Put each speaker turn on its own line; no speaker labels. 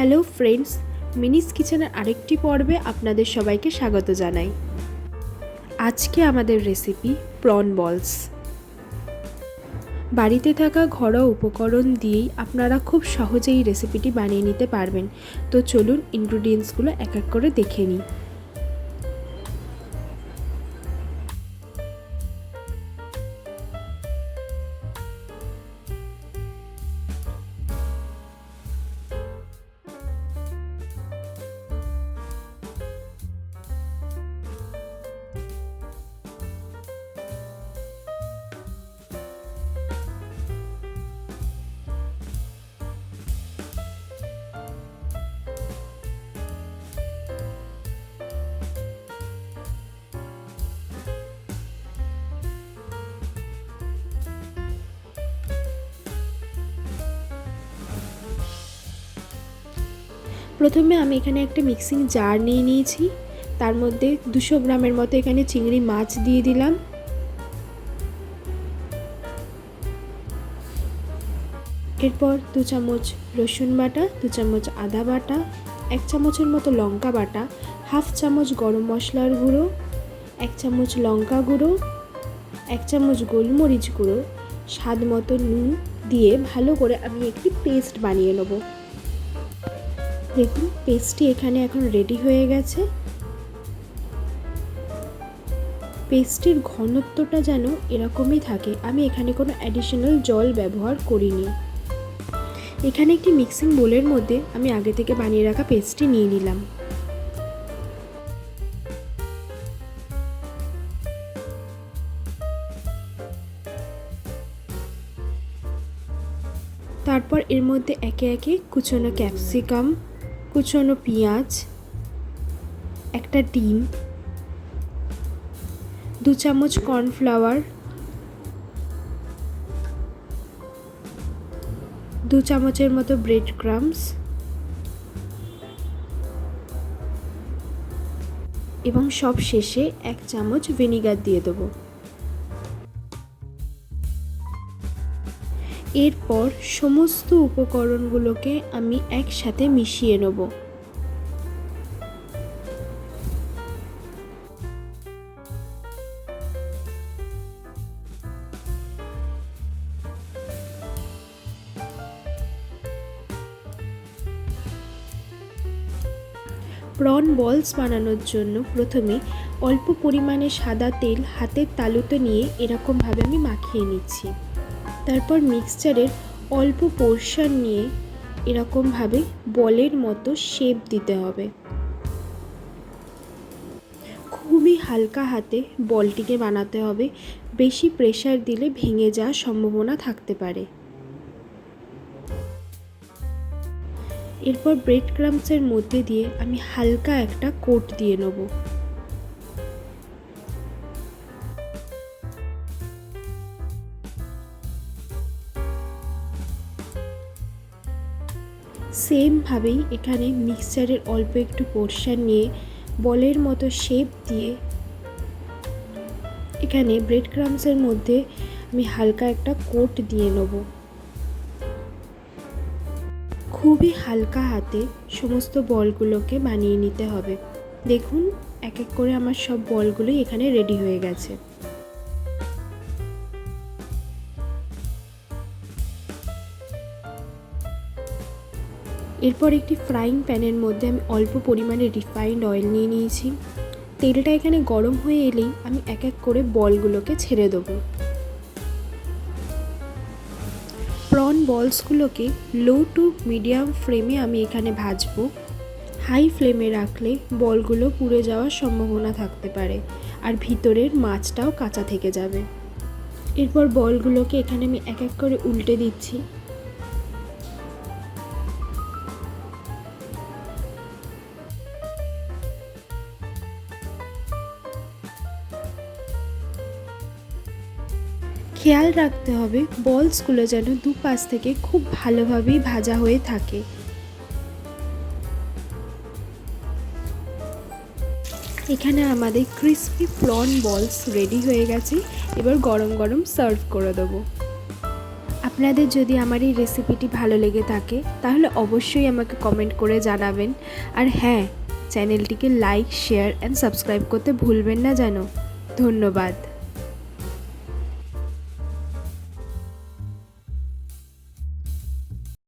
Hello friends, মিনিস কিচেনের আরেকটি পর্বে আপনাদের সবাইকে স্বাগত জানাই। আজকে আমাদের রেসিপি প্রন বলস। বাড়িতে থাকা ঘরোয়া উপকরণ দিয়েই আপনারা খুব সহজেই রেসিপিটি বানিয়ে নিতে পারবেন। তো চলুন ইনগ্রিডিয়েন্টসগুলো এক এক করে দেখে নিই। প্রথমে আমি এখানে একটা মিক্সিং জার নিয়ে নিয়েছি। তার মধ্যে 200 গ্রামের মতো এখানে চিংড়ি মাছ দিয়ে দিলাম। এরপর 2 চামচ রসুন বাটা, 2 চামচ আদা বাটা, 1 চামচের মতো লঙ্কা বাটা, হাফ চামচ গরম মশলার গুঁড়ো, 1 চামচ লঙ্কা গুঁড়ো, 1 চামচ গোলমরিচ গুঁড়ো, স্বাদ মতো নুন দিয়ে ভালো করে আমি একটি পেস্ট বানিয়ে নেব। দেখুন পেস্টটি এখানে এখন রেডি হয়ে গেছে। পেস্টের ঘনত্বটা যেন এরকমই থাকে, আমি এখানে কোনো অ্যাডিশনাল জল ব্যবহার করিনি। এখানে একটি মিক্সিং বোলের মধ্যে আমি আগে থেকে বানিয়ে রাখা পেস্টটি নিয়ে নিলাম। তারপর এর মধ্যে একে একে কুচনো ক্যাপসিকাম, কুচনো পেঁয়াজ, একটা ডিম, 2 চামচ কর্নফ্লাওয়ার, 2 চামচের মতো ব্রেড ক্রাম্বস এবং সব শেষে 1 চামচ ভিনিগার দিয়ে দেবো। এরপর সমস্ত উপকরণগুলোকে আমি একসাথে মিশিয়ে নেব। প্রন বলস বানানোর জন্য প্রথমে অল্প পরিমাণে সাদা তেল হাতের তালুতে নিয়ে এরকমভাবে আমি মাখিয়ে নিচ্ছি। তারপর মিক্সচারের অল্প পোর্শন নিয়ে এরকমভাবে বলের মতো শেপ দিতে হবে। খুবই হালকা হাতে বলটিকে বানাতে হবে, বেশি প্রেসার দিলে ভেঙে যাওয়ার সম্ভাবনা থাকতে পারে। এরপর ব্রেড ক্রাম্বসের মধ্যে দিয়ে আমি হালকা একটা কোট দিয়ে নেব। সেমভাবেই এখানে মিক্সচারের অল্প একটু পোর্শন নিয়ে বলের মতো শেপ দিয়ে এখানে ব্রেড ক্রাম্বসের মধ্যে আমি হালকা একটা কোট দিয়ে নেব। খুবই হালকা হাতে সমস্ত বলগুলোকে বানিয়ে নিতে হবে। দেখুন এক এক করে আমার সব বলগুলোই এখানে রেডি হয়ে গেছে। এরপর একটি ফ্রাইং প্যানের মধ্যে আমি অল্প পরিমাণে রিফাইন্ড অয়েল নিয়ে নিয়েছি। তেলটা এখানে গরম হয়ে এলেই আমি এক এক করে বলগুলোকে ছেড়ে দেবো। প্রন বলসগুলোকে লো টু মিডিয়াম ফ্লেমে আমি এখানে ভাজবো। হাই ফ্লেমে রাখলে বলগুলো পুড়ে যাওয়ার সম্ভাবনা থাকতে পারে আর ভিতরের মাছটাও কাঁচা থেকে যাবে। এরপর বলগুলোকে এখানে আমি এক এক করে উল্টে দিচ্ছি। খেয়াল রাখতে হবে বলসগুলো যেন দুপাশ থেকে খুব ভালোভাবেই ভাজা হয়ে থাকে। এখানে আমাদের ক্রিস্পি প্রন বলস রেডি হয়ে গেছে। এবার গরম গরম সার্ভ করে দেবো। আপনাদের যদি আমার এই রেসিপিটি ভালো লেগে থাকে তাহলে অবশ্যই আমাকে কমেন্ট করে জানাবেন। আর হ্যাঁ, চ্যানেলটিকে লাইক, শেয়ার অ্যান্ড সাবস্ক্রাইব করতে ভুলবেন না যেন। ধন্যবাদ।